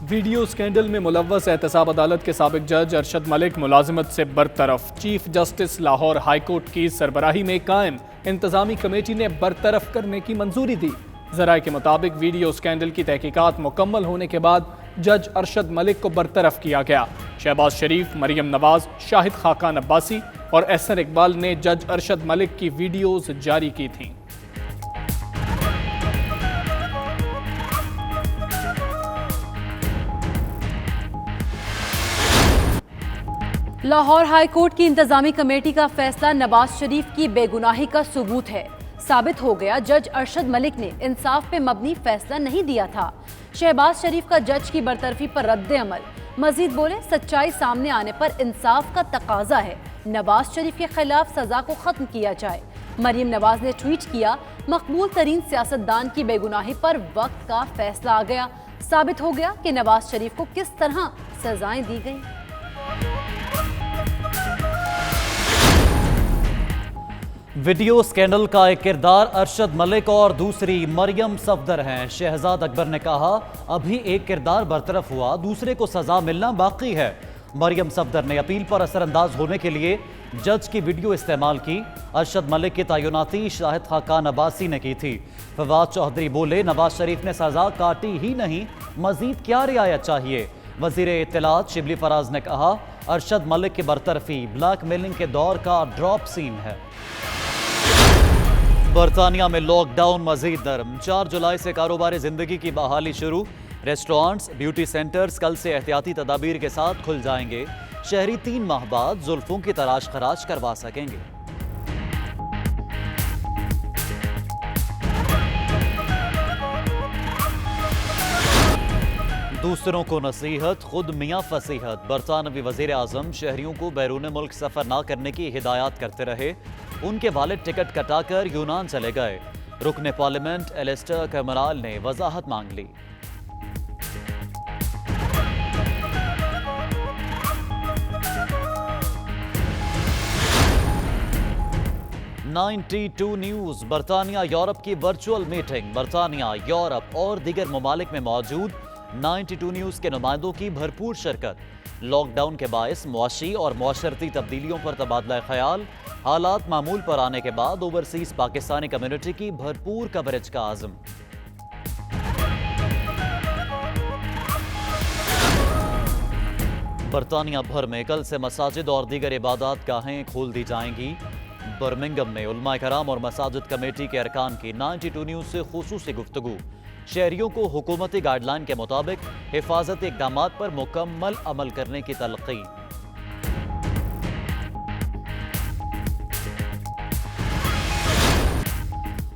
Video scandal میں ملوث احتساب عدالت کے سابق جج ارشد ملک ملازمت سے برطرف۔ Chief justice Lahore high court کی سربراہی میں قائم انتظامی کمیٹی نے برطرف کرنے کی منظوری دی۔ ذرائع کے مطابق ویڈیو سکینڈل کی تحقیقات مکمل ہونے کے بعد جج ارشد ملک کو برطرف کیا گیا۔ شہباز شریف، مریم نواز، شاہد خاقان عباسی اور احسن اقبال نے جج ارشد ملک کی ویڈیوز جاری کی تھیں۔ لاہور ہائی کورٹ کی انتظامی کمیٹی کا فیصلہ نواز شریف کی بے گناہی کا ثبوت ہے۔ ثابت ہو گیا جج ارشد ملک نے انصاف پہ مبنی فیصلہ نہیں دیا تھا۔ شہباز شریف کا جج کی برطرفی پر رد عمل۔ مزید بولے، سچائی سامنے آنے پر انصاف کا تقاضا ہے، نواز شریف کے خلاف سزا کو ختم کیا جائے۔ مریم نواز نے ٹویٹ کیا، مقبول ترین سیاستدان کی بے گناہی پر وقت کا فیصلہ آ گیا۔ ثابت ہو گیا کہ نواز شریف کو کس طرح سزائیں دی گئیں۔ ویڈیو سکینڈل کا ایک کردار ارشد ملک اور دوسری مریم صفدر ہیں۔ شہزاد اکبر نے کہا، ابھی ایک کردار برطرف ہوا، دوسرے کو سزا ملنا باقی ہے۔ مریم صفدر نے اپیل پر اثر انداز ہونے کے لیے جج کی ویڈیو استعمال کی۔ ارشد ملک کی تعیناتی شاہد خاقان عباسی نے کی تھی۔ فواد چودھری بولے، نواز شریف نے سزا کاٹی ہی نہیں، مزید کیا رعایت چاہیے۔ وزیر اطلاعات شبلی فراز نے کہا، ارشد ملک کی برطرفی بلیک میلنگ کے دور کا ڈراپ سین ہے۔ برطانیہ میں لاک ڈاؤن مزید نرم۔ 4 جولائی سے کاروبار زندگی کی بحالی شروع۔ ریسٹورانٹس، بیوٹی سینٹرز کل سے احتیاطی تدابیر کے ساتھ کھل جائیں گے۔ شہری 3 ماہ بعد زلفوں کی تراش خراش کروا سکیں گے۔ دوسروں کو نصیحت، خود میاں فصیحت۔ برطانوی وزیر اعظم شہریوں کو بیرون ملک سفر نہ کرنے کی ہدایات کرتے رہے۔ ان کے والد ٹکٹ کٹا کر یونان چلے گئے۔ رکن پارلیمنٹ ایلسٹر کیمرال نے وضاحت مانگ لی۔ '92 نیوز۔ برطانیہ یورپ کی ورچوئل میٹنگ۔ برطانیہ، یورپ اور دیگر ممالک میں موجود 92 نیوز کے نمائندوں کی بھرپور شرکت۔ لاک ڈاؤن کے باعث معاشی اور معاشرتی تبدیلیوں پر تبادلہ خیال۔ حالات معمول پر آنے کے بعد اوورسیز پاکستانی کمیونٹی کی بھرپور کوریج کا عزم۔ برطانیہ بھر میں کل سے مساجد اور دیگر عبادات گاہیں کھول دی جائیں گی۔ برمنگم میں علماء کرام اور مساجد کمیٹی کے ارکان کی 92 نیوز سے خصوصی گفتگو۔ شہریوں کو حکومتی گائیڈ لائن کے مطابق حفاظتی اقدامات پر مکمل عمل کرنے کی تلقین۔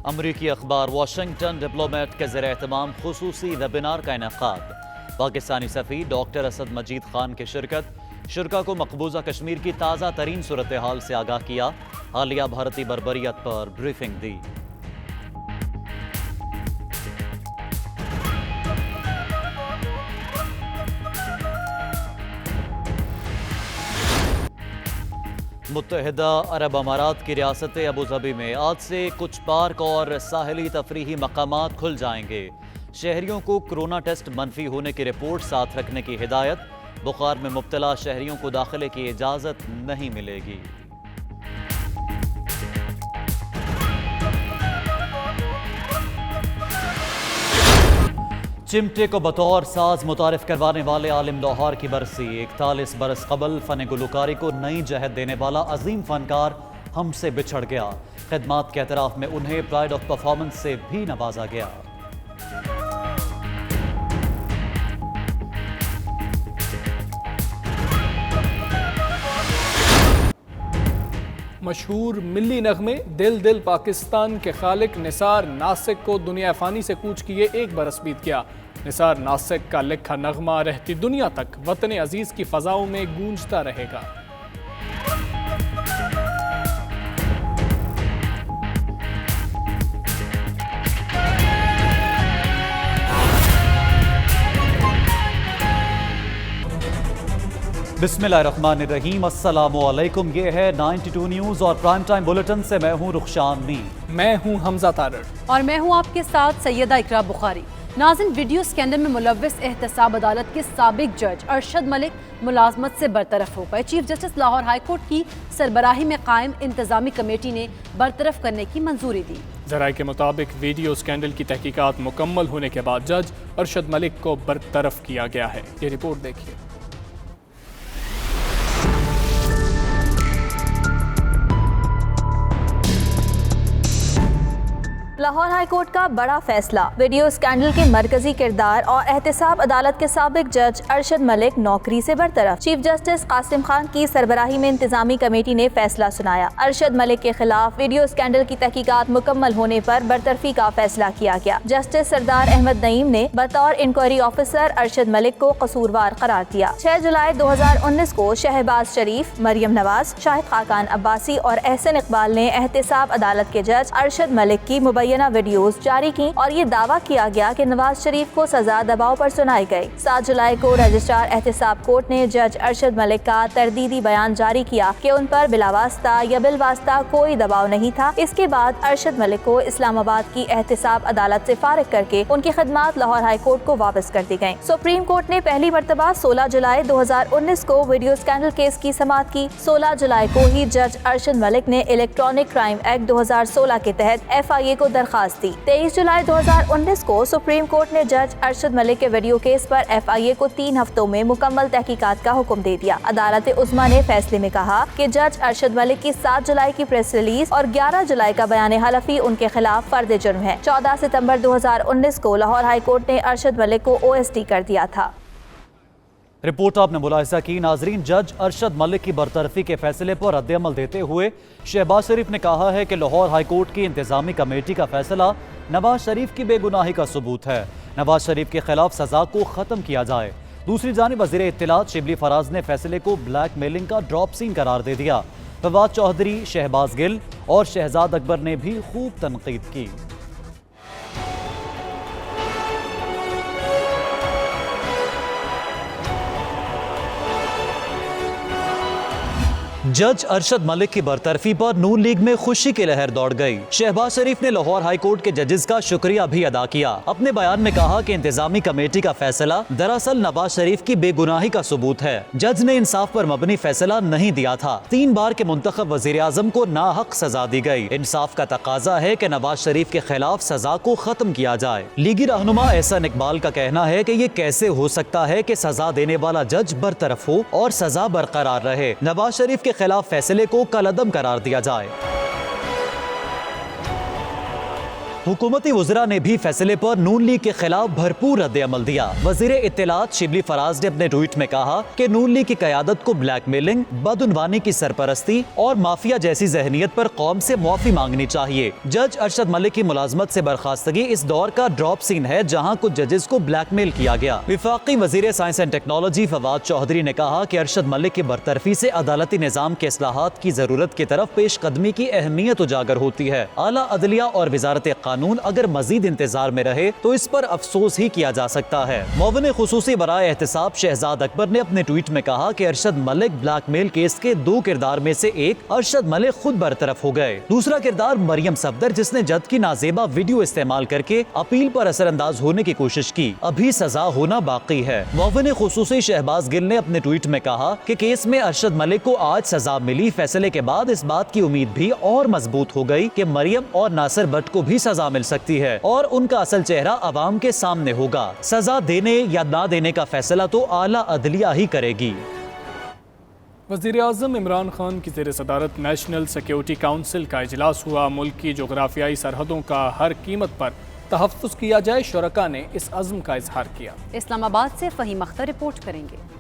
امریکی اخبار واشنگٹن ڈپلومیٹ کے زیر اہتمام خصوصی ویبینار کا انعقاد۔ پاکستانی سفیر ڈاکٹر اسد مجید خان کی شرکت۔ شرکاء کو مقبوضہ کشمیر کی تازہ ترین صورتحال سے آگاہ کیا۔ حالیہ بھارتی بربریت پر بریفنگ دی۔ متحدہ عرب امارات کی ریاست ابوظہبی میں آج سے کچھ پارک اور ساحلی تفریحی مقامات کھل جائیں گے۔ شہریوں کو کورونا ٹیسٹ منفی ہونے کی رپورٹ ساتھ رکھنے کی ہدایت۔ بخار میں مبتلا شہریوں کو داخلے کی اجازت نہیں ملے گی۔ چمٹے کو بطور ساز متعارف کروانے والے عالم لاہور کی برسی۔ 41 برس قبل فن گلوکاری کو نئی جہت دینے والا عظیم فنکار ہم سے بچھڑ گیا۔ خدمات کے اعتراف میں انہیں پرائڈ آف پرفارمنس سے بھی نوازا گیا۔ مشہور ملی نغمے دل دل پاکستان کے خالق نثار ناسک کو دنیا فانی سے کوچ کیے 1 برس بیت گیا۔ نثار ناسک کا لکھا نغمہ رہتی دنیا تک وطن عزیز کی فضاؤں میں گونجتا رہے گا۔ بسم اللہ الرحمن الرحیم۔ السلام علیکم، یہ ہے 92 نیوز اور پرائم ٹائم بلیٹن سے میں ہوں رخشان میر۔ میں ہوں حمزہ تارڑ اور میں ہوں آپ کے ساتھ سیدہ اقرا بخاری۔ नाज़रीन, वीडियो स्कैंडल में मुलव्विस एहतसाब अदालत के साबिक जज अरशद मलिक मुलाजमत से बरतरफ हो गए। Chief justice Lahore high court की सरबराही में कायम इंतजामी कमेटी ने बरतरफ करने की मंजूरी दी। ज़राए के मुताबिक वीडियो स्कैंडल की तहकीकात मुकम्मल होने के बाद जज अरशद मलिक को बरतरफ किया गया है। ये रिपोर्ट देखिए। लाहौर हाई कोर्ट का बड़ा फैसला, वीडियो स्कैंडल के मरकजी किरदार और एहतसाब अदालत के साबिक जज अरशद मलिक नौकरी से बरतरफ। चीफ जस्टिस कासिम खान की सरबराही में इंतजामी कमेटी ने फैसला सुनाया। अरशद मलिक के खिलाफ वीडियो स्कैंडल की तहकीकात मुकम्मल होने पर बरतरफी का फैसला किया गया। जस्टिस सरदार अहमद नईम ने बतौर इंक्वायरी ऑफिसर अरशद मलिक को कसूरवार करार दिया। 6 जुलाई 2019 को शहबाज शरीफ, मरियम नवाज, शाहिद खाकान अब्बासी और एहसन इकबाल ने एहतसाब अदालत के जज अरशद मलिक की मुबैना वीडियोस जारी की और ये दावा किया गया कि नवाज शरीफ को सजा दबाव पर सुनाई गई। 7 जुलाई को रजिस्ट्रार एहतसाब कोर्ट ने जज अरशद मलिक का तरदीदी बयान जारी किया कि उन पर बिलावास्ता या बिलवास्ता कोई दबाव नहीं था। इसके बाद अरशद मलिक को इस्लामाबाद की एहतसाब अदालत से फारिग करके उनकी खिदमात लाहौर हाई कोर्ट को वापस कर दी गयी। सुप्रीम कोर्ट ने पहली मरतबा 16 जुलाई 2019 को वीडियो स्कैंडल केस की समाअत की। 16 जुलाई को ही जज अरशद मलिक ने इलेक्ट्रॉनिक क्राइम एक्ट 2016 के तहत FIA को दरखास्त दी। 23 जुलाई 2019 को सुप्रीम कोर्ट ने जज अरशद मलिक के वीडियो केस पर FIA को 3 हफ्तों में मुकम्मल तहकीकात का हुक्म दे दिया। अदालत उज़्मा ने फैसले में कहा कि जज अरशद मलिक की 7 जुलाई की प्रेस रिलीज और 11 जुलाई का बयान हलफी उनके खिलाफ फर्द जुर्म है। 14 सितंबर 2019 को लाहौर हाई कोर्ट ने अरशद मलिक को OST कर दिया था। रिपोर्ट आपने मुलाहिजा की। नाजरीन, जज अरशद मलिक की बरतरफी के फैसले पर रद्द-ए-अमल देते हुए शहबाज शरीफ ने कहा है कि लाहौर हाई कोर्ट की इंतजामी कमेटी का फैसला नवाज शरीफ की बेगुनाही का सबूत है। नवाज शरीफ के खिलाफ सजा को खत्म किया जाए। दूसरी जानिब वज़ीर इत्तलात शिबली फराज ने फैसले को ब्लैक मेलिंग का ड्रॉप सीन करार दे दिया। फवाद चौधरी, शहबाज गिल और शहजाद अकबर ने भी खूब तनकीद की। जज अरशद मलिक की बरतरफी पर नून लीग में खुशी की लहर दौड़ गई। शहबाज शरीफ ने लाहौर हाई कोर्ट के जजेस का शुक्रिया भी अदा किया। अपने बयान में कहा कि इंतजामी कमेटी का फैसला दरअसल नवाज शरीफ की बेगुनाही का सबूत है। जज ने इंसाफ पर मबनी फैसला नहीं दिया था। 3 बार के मुंतखब वजीर आजम को नाहक सजा दी गई। इंसाफ का तकाजा है कि नवाज शरीफ के खिलाफ सजा को खत्म किया जाए। लीगी रहनुमा एहसन इकबाल का कहना है कि ये कैसे हो सकता है कि सजा देने वाला जज बरतरफ हो और सजा बरकरार रहे। नवाज शरीफ के खिलाफ फैसले को कलअदम करार दिया जाए। हुकूमती वज़रा ने भी फैसले पर नून लीग के खिलाफ भरपूर रद्द-ए-अमल दिया। वज़ीर इत्तलात शिबली फराज ने अपने ट्वीट में कहा कि नून लीग की क़यादत को ब्लैकमेलिंग, बदउनवानी की सरपरस्ती और माफिया जैसी ज़हनियत पर कौम से मुआफ़ी मांगनी चाहिए। जज अरशद मलिक की मुलाजमत से बर्खास्तगी इस दौर का ड्रॉप सीन है जहाँ कुछ जजेस को ब्लैकमेल किया गया। विफाकी वज़ीर science and technology Fawad Chaudhry ने कहा कि अरशद मलिक की बरतरफी से अदालती निज़ाम के इस्लाहात की ज़रूरत की तरफ पेश कदमी की अहमियत उजागर होती है। आला अदलिया और वज़ारत कानून अगर मजीद इंतजार में रहे तो इस पर अफसोस ही किया जा सकता है। मुअव्विन खुसूसी बराए एहतसाब शहजाद अकबर ने अपने ट्वीट में कहा कि अरशद मलिक ब्लैकमेल केस के 2 किरदार में से एक अरशद मलिक खुद बरतरफ हो गए। दूसरा किरदार मरियम सफदर, जिसने जज की नाजेबा वीडियो इस्तेमाल करके अपील पर असरअंदाज होने की कोशिश की, अभी सजा होना बाकी है। मुअव्विन खुसूसी शहबाज गिल ने अपने ट्वीट में कहा कि केस में अरशद मलिक को आज सजा मिली। फैसले के बाद इस बात की उम्मीद भी और मजबूत हो गई कि मरियम और नासिर भट्ट को भी सजा मिल सकती है और उनका असल चेहरा अवाम के सामने होगा। सजा देने या ना देने का फैसला तो आला अदलिया ही करेगी। वज़ीर आज़म इमरान खान की ज़ेर सदारत नेशनल सिक्योरिटी काउंसिल का इजलास हुआ। मुल्क की जोग्राफियाई सरहदों का हर कीमत पर तहफ़्फ़ुज़ किया जाए, शुरका ने इस अज़्म का इजहार किया। इस्लामाबाद से फ़हीम अख्तर रिपोर्ट करेंगे।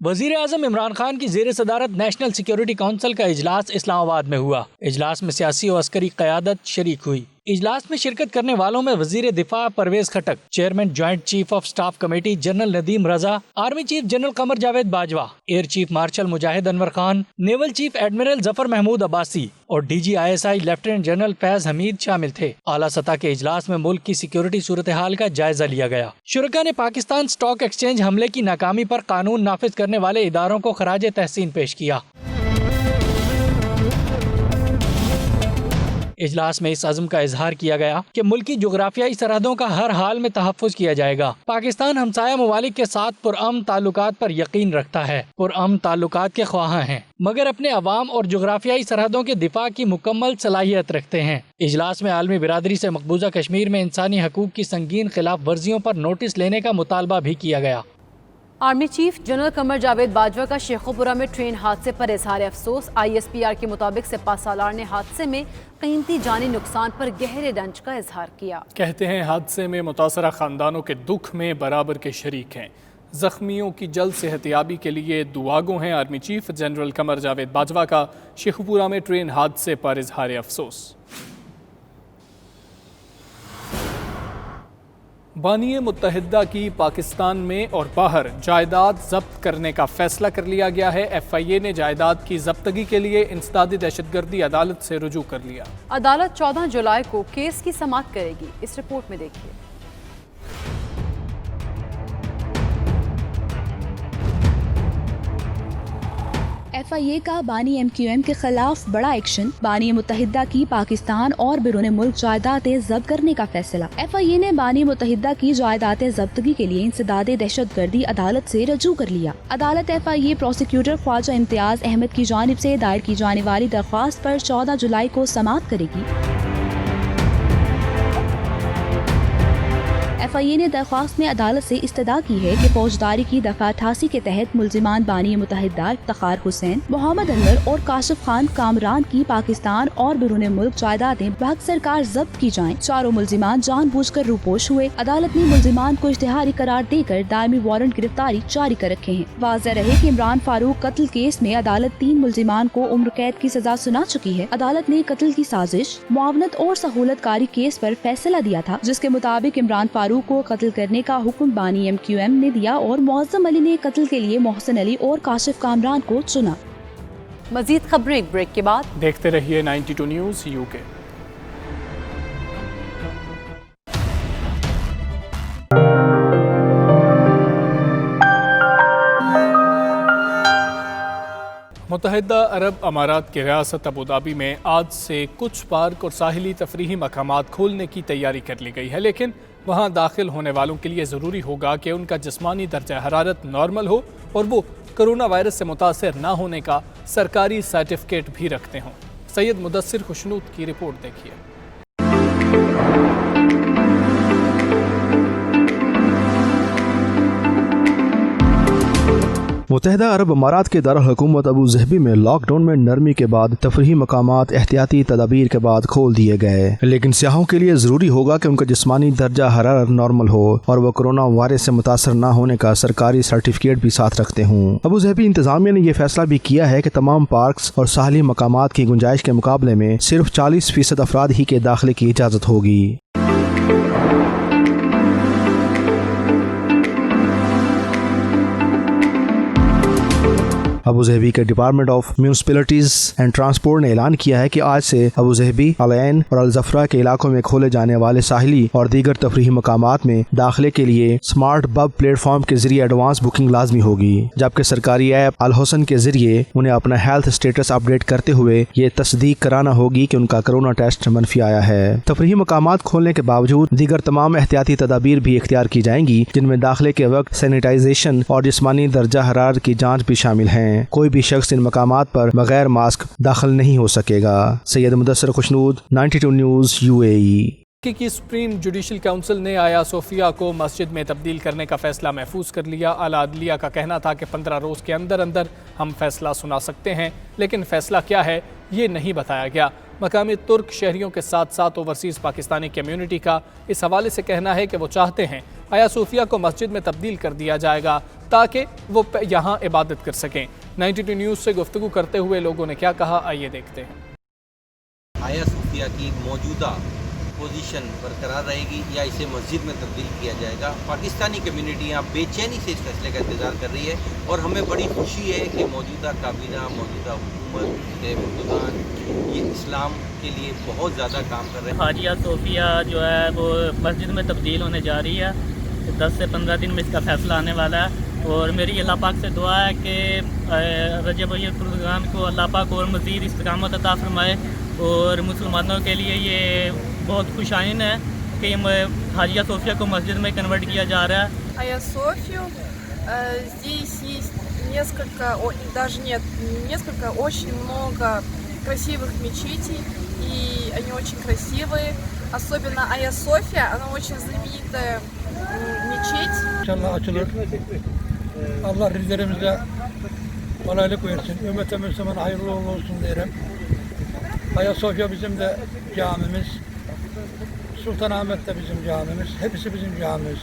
वज़ीर आज़म इमरान खान की ज़ेर सदारत नेशनल सिक्योरिटी काउंसिल का इजलास इस्लामाबाद में हुआ। इजलास में सियासी और अस्करी क़यादत शरीक हुई। इजलास में शिरकत करने वालों में वजीर दिफा Pervez Khattak, chairman joint chief of staff committee general Nadeem Raza, army chief general Qamar Javed Bajwa, air chief marshal Mujahid Anwar Khan, naval chief admiral Zafar Mahmood Abbasi और DGISI lieutenant general Faiz Hameed शामिल थे। आला सतह के इजलास में मुल्क की सिक्योरिटी सूरत हाल का जायजा लिया गया। शुरका ने पाकिस्तान स्टॉक एक्सचेंज हमले की नाकामी पर कानून नाफिज करने वाले इदारों को खराज तहसीन पेश किया। इजलास में इस अज़्म का इजहार किया गया कि मुल्की जोग्राफियाई सरहदों का हर हाल में तहफ़्फ़ुज़ किया जाएगा। पाकिस्तान हमसाया ममालिक के साथ पुरअमन ताल्लुकात पर यकीन रखता है, पुरअमन ताल्लुकात के ख्वाहां हैं, मगर अपने अवाम और जोग्राफियाई सरहदों के दिफा की मुकम्मल सलाहियत रखते हैं। इजलास में आलमी बिरादरी से मकबूजा कश्मीर में इंसानी हकूक़ की संगीन खिलाफ वर्जियों पर नोटिस लेने का मुतालबा भी किया गया। Army chief general Qamar Javed Bajwa का शेखोपुरा में ट्रेन हादसे पर इजहार अफसोस। ISPR के मुताबिक सिपा सालार ने हादसे में कीमती जानी नुकसान पर गहरे रंज का इजहार किया। कहते हैं हादसे में मुतासरा खानदानों के दुख में बराबर के शरीक हैं। जख्मियों की जल्द सेहतियाबी के लिए दुआगो हैं। Army chief general Qamar Javed Bajwa का शेखोपुरा में ट्रेन हादसे पर इजहार अफसोस। बानी मुत्तहिदा की पाकिस्तान में और बाहर जायदाद जब्त करने का फैसला कर लिया गया है। FIA ने जायदाद की जब्तगी के लिए इंसदादी दहशतगर्दी अदालत से रुजू कर लिया। अदालत 14 जुलाई को केस की समाअत करेगी। इस रिपोर्ट में देखिए। FIA का बानी MQM के खिलाफ बड़ा एक्शन। बानी मुत्तहिदा की पाकिस्तान और बैरून मुल्क जायदादें जब्त करने का फैसला। FIA ने बानी मुत्तहिदा की जायदादें जब्तगी के लिए इंसदादी दहशतगर्दी अदालत से रजू कर लिया। अदालत FIA प्रोसिक्यूटर ख्वाजा इम्तियाज अहमद की जानिब से दायर की जाने वाली दरख्वास्त पर 14 जुलाई को समाअत करेगी। FIA ने दरख्वास्त में अदालत से इस्तदा की है कि फौजदारी की दफा 88 के तहत मुल्जिमान बानी मुत्तहिदा इफ्तिखार हुसैन, मोहम्मद अनवर और काशिफ खान कामरान की पाकिस्तान और बैरून मुल्क जायदादें बहक सरकार जब्त की जाएं। चारों मुल्जिमान जानबूझकर रूपोश हुए। अदालत ने मुल्जिमान को इश्तिहारी करार देकर दायमी वारंट गिरफ्तारी जारी कर रखे हैं। वाज़ेह रहे कि इमरान फारूक कत्ल केस में अदालत 3 मुल्जिमान को उम्र कैद की सजा सुना चुकी है। अदालत ने कत्ल की साजिश, मुआवनत और सहूलतकारी केस पर फैसला दिया था, जिसके मुताबिक इमरान फारूक को कत्ल करने का हुक्म बानी MQM ने दिया और मुअज़्ज़म अली ने कत्ल के लिए मोहसिन अली और काशिफ कामरान को चुना। मजीद खबरें एक ब्रेक के बाद। देखते रहिए 92 न्यूज़ UK। मुत्तहिदा अरब अमारात की रियासत अबूधाबी में आज से कुछ पार्क और साहिली तफरीही मकामात खोलने की तैयारी कर ली गई है, लेकिन वहां दाखिल होने वालों के लिए ज़रूरी होगा कि उनका जिस्मानी दर्जा हरारत नॉर्मल हो और वो कोरोना वायरस से मुतासर ना होने का सरकारी सर्टिफिकेट भी रखते हों। सैयद मुदस्सिर खुशनूद की रिपोर्ट देखिए। मुत्तहिदा अरब अमारात के दारुल हुकूमत अबू ज़हबी में लॉकडाउन में नरमी के बाद तफरीही मकामात एहतियाती तदाबीर के बाद खोल दिए गए, लेकिन सियाहों के लिए ज़रूरी होगा कि उनका जिस्मानी दर्जा हरारत नॉर्मल हो और वह कोरोना वायरस से मुतासर न होने का सरकारी सर्टिफिकेट भी साथ रखते हों। अबू ज़हबी इंतजामिया ने यह फैसला भी किया है कि तमाम पार्क्स और साहिली मकामात की गुंजाइश के मुकाबले में सिर्फ 40% अफराद ही के दाखिले की इजाज़त होगी। अबू ज़हबी के department of municipalities and transport ने ऐलान किया है कि आज से अबू ज़हबी, अलैन और अलजफरा के इलाकों में खोले जाने वाले साहिली और दीगर तफरीही मकामात में दाखिले के लिए स्मार्ट बब प्लेटफॉर्म के जरिए एडवांस बुकिंग लाजमी होगी, जबकि सरकारी ऐप अल हुसन के जरिए उन्हें अपना हेल्थ स्टेटस अपडेट करते हुए ये तस्दीक कराना होगी कि उनका कोरोना टेस्ट मनफी आया है। तफरीही मकामात खोलने के बावजूद दीगर तमाम एहतियाती तदाबीर भी इख्तियार की जाएंगी, जिनमें दाखिले के वक्त सैनिटाइजेशन और जिस्मानी दर्जा हरारत की जाँच भी शामिल है। कोई भी शख्स इन मकामात पर बगैर मास्क दाखिल नहीं हो सकेगा। Syed Mudassir Khushnood, 92 news UAE। की सुप्रीम जुडिशल काउंसिल ने आया सोफिया को मस्जिद में तब्दील करने का फैसला महफूज कर लिया। आला अदलिया का कहना था कि 15 रोज़ के अंदर अंदर हम फैसला सुना सकते हैं, लेकिन फैसला क्या है ये नहीं बताया गया। मकामी तुर्क शहरियों के साथ साथ ओवरसीज़ पाकिस्तानी कम्यूनिटी का इस हवाले से कहना है कि वो चाहते हैं आया सोफिया को मस्जिद में तब्दील कर दिया जाएगा ताकि वो यहाँ इबादत कर सकें। 92 न्यूज़ से गुफ्तगू करते हुए लोगों ने क्या कहा, आइए देखते हैं। आया सोफिया की मौजूदा पोजीशन बरकरार रहेगी या इसे मस्जिद में तब्दील किया जाएगा। पाकिस्तानी कम्युनिटी यहाँ बेचैनी से इस फैसले का इंतज़ार कर रही है और हमें बड़ी खुशी है कि मौजूदा काबीना, मौजूदा हुकूमत के मुर्तज़ान ये इस्लाम के लिए बहुत ज़्यादा काम कर रहे हैं। हाजिया सोफिया जो है वो मस्जिद में तब्दील होने जा रही है। 10 से 15 दिन में इसका फैसला आने वाला है और मेरी अल्लाह पाक से दुआ है कि रजब ये प्रोग्राम को अल्लाह पाक और मज़ीद इस्तकामत अता फरमाए और मुसलमानों के लिए ये बहुत खुशाइन है कि हाजिया सोफिया को मस्जिद में कन्वर्ट किया जा रहा है। Айя Софию, здесь есть несколько, даже нет, несколько, очень много красивых мечетей, и они очень красивые. Особенно Айя София, она очень знаменитая mечеть. İnşallah açılır. Allah rizlerimize kolaylık versin. Ümmete Müslüman hayırlı uğurlu olsun derim. Ayya Sofya bizim de camimiz. Sultanahmet de bizim camimiz. Hepsi bizim camimiz.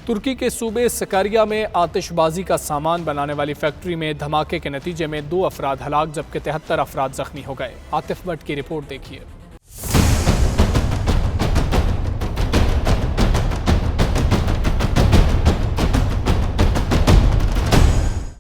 तुर्की के सूबे सकरिया में आतिशबाजी का सामान बनाने वाली फैक्ट्री में धमाके के नतीजे में 2 अफराद हलाक जबकि 73 अफराद जख्मी हो गए। आतिफ भट्ट की रिपोर्ट देखिए।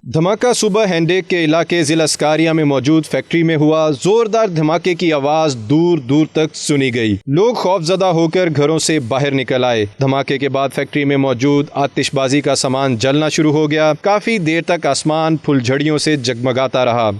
धमाका सुबह हैंडेक के इलाके ज़िला स्कारिया में मौजूद फैक्ट्री में हुआ। जोरदार धमाके की आवाज़ दूर दूर तक सुनी गई। लोग खौफजदा होकर घरों से बाहर निकल आए। धमाके के बाद फैक्ट्री में मौजूद आतिशबाजी का सामान जलना शुरू हो गया। काफ़ी देर तक आसमान फुलझड़ियों से जगमगाता रहा।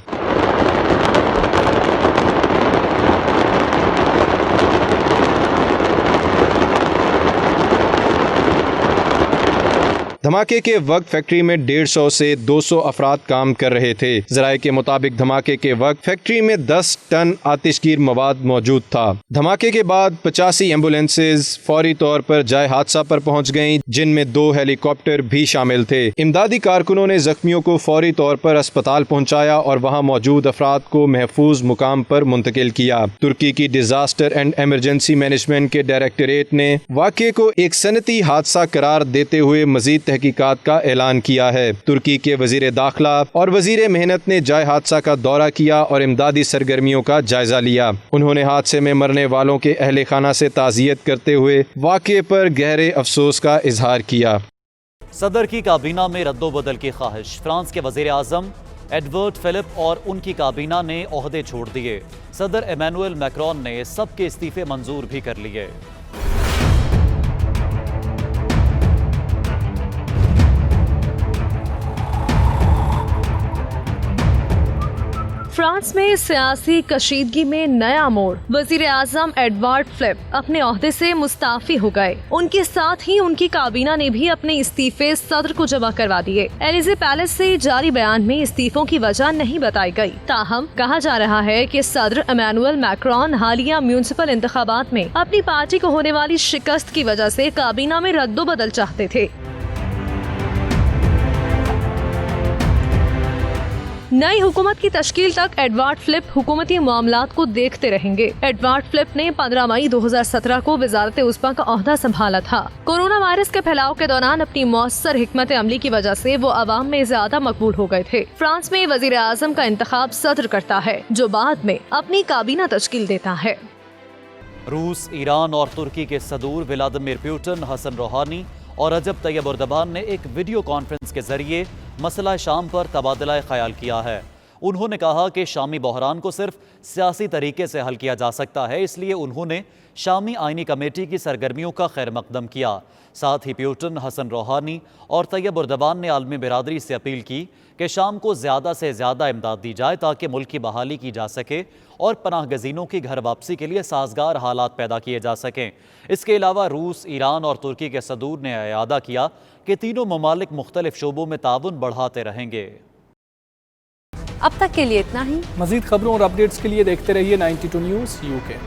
धमाके के वक्त फैक्ट्री में 150 से 200 अफराद काम कर रहे थे। ज़राए के मुताबिक धमाके के वक्त फैक्ट्री में 10 टन आतिशगीर मवाद मौजूद था। धमाके के बाद 85 एम्बुलेंसेज फौरी तौर पर जाए हादसा पर पहुंच गईं, जिनमें 2 हेलीकॉप्टर भी शामिल थे। इमदादी कारकुनों ने जख्मियों को फौरी तौर पर अस्पताल पहुंचाया और वहां मौजूद अफराद को महफूज मुकाम पर मुंतकिल किया। तुर्की की डिजास्टर एंड एमरजेंसी मैनेजमेंट के डायरेक्टरेट ने वाक़े को एक सनती हादसा करार देते हुए मजीद तहकीकात का ऐलान किया है। तुर्की के वजीर दाखिला और वजीर मेहनत ने जाए हादसा का दौरा किया और इमदादी सरगर्मियों का जायजा लिया। उन्होंने हादसे में मरने वालों के अहले खाना से ताज़ियत करते हुए वाक़े पर गहरे अफसोस का इजहार किया। सदर की काबीना में रद्दोबदल की ख्वाहिश। फ्रांस के वजीर आज़म एडवर्ड फिलिप और उनकी काबीना ने ओहदे छोड़ दिए। सदर इमैनुअल मैक्रोन ने सबके इस्तीफे मंजूर भी कर लिए। फ्रांस में सियासी कशीदगी में नया मोड़। वजीर आजम एडवर्ड फिलिप अपने ओहदे से मुस्ताफी हो गए। उनके साथ ही उनकी काबीना ने भी अपने इस्तीफे सदर को जमा करवा दिए। एलिजे पैलेस से जारी बयान में इस्तीफों की वजह नहीं बताई गई। ताहम कहा जा रहा है कि सदर इमैनुअल मैक्रोन हालिया म्यूनिसिपल इंतखाबात में अपनी पार्टी को होने वाली शिकस्त की वजह से काबीना में रद्दोबदल चाहते थे। नई हुकूमत की तश्कील तक एडवर्ड फिलिप हुकूमती मामलात को देखते रहेंगे। एडवर्ड फिलिप ने 15 मई 2017 को वजारत उस्मा का ओहदा संभाला था। कोरोना वायरस के फैलाव के दौरान अपनी मौसर हिकमत अमली की वजह से वो अवाम में ज्यादा मकबूल हो गए थे। फ्रांस में वजीर आजम का इंतखाब सदर करता है, जो बाद में अपनी काबीना तश्कील देता है। रूस, ईरान और तुर्की के सदूर व्लादिमीर पुतिन, हसन रूहानी और रजब तैयब एर्दोगान ने एक वीडियो कॉन्फ्रेंस के जरिए मसला शाम पर तबादला ख्याल किया है। उन्होंने कहा कि शामी बहरान को सिर्फ सियासी तरीके से हल किया जा सकता है, इसलिए उन्होंने शामी आइनी कमेटी की सरगर्मियों का खैर मकदम किया। साथ ही पुतिन, हसन रूहानी और तैयब एर्दोगान ने आलमी बिरादरी से अपील की कि शाम को ज़्यादा से ज़्यादा इमदाद दी जाए ताकि मुल्क की बहाली की जा सके और पनाह गज़ीनों की घर वापसी के लिए साजगार हालात पैदा किए जा सकें। इसके अलावा रूस, ईरान और तुर्की के सदूर ने इयादा किया कि तीनों ममालिक मुख्तलिफ शोबों में ताउन बढ़ाते रहेंगे। अब तक के लिए इतना ही। मज़ीद खबरों और अपडेट्स के लिए देखते रहिए 92 न्यूज़ UK।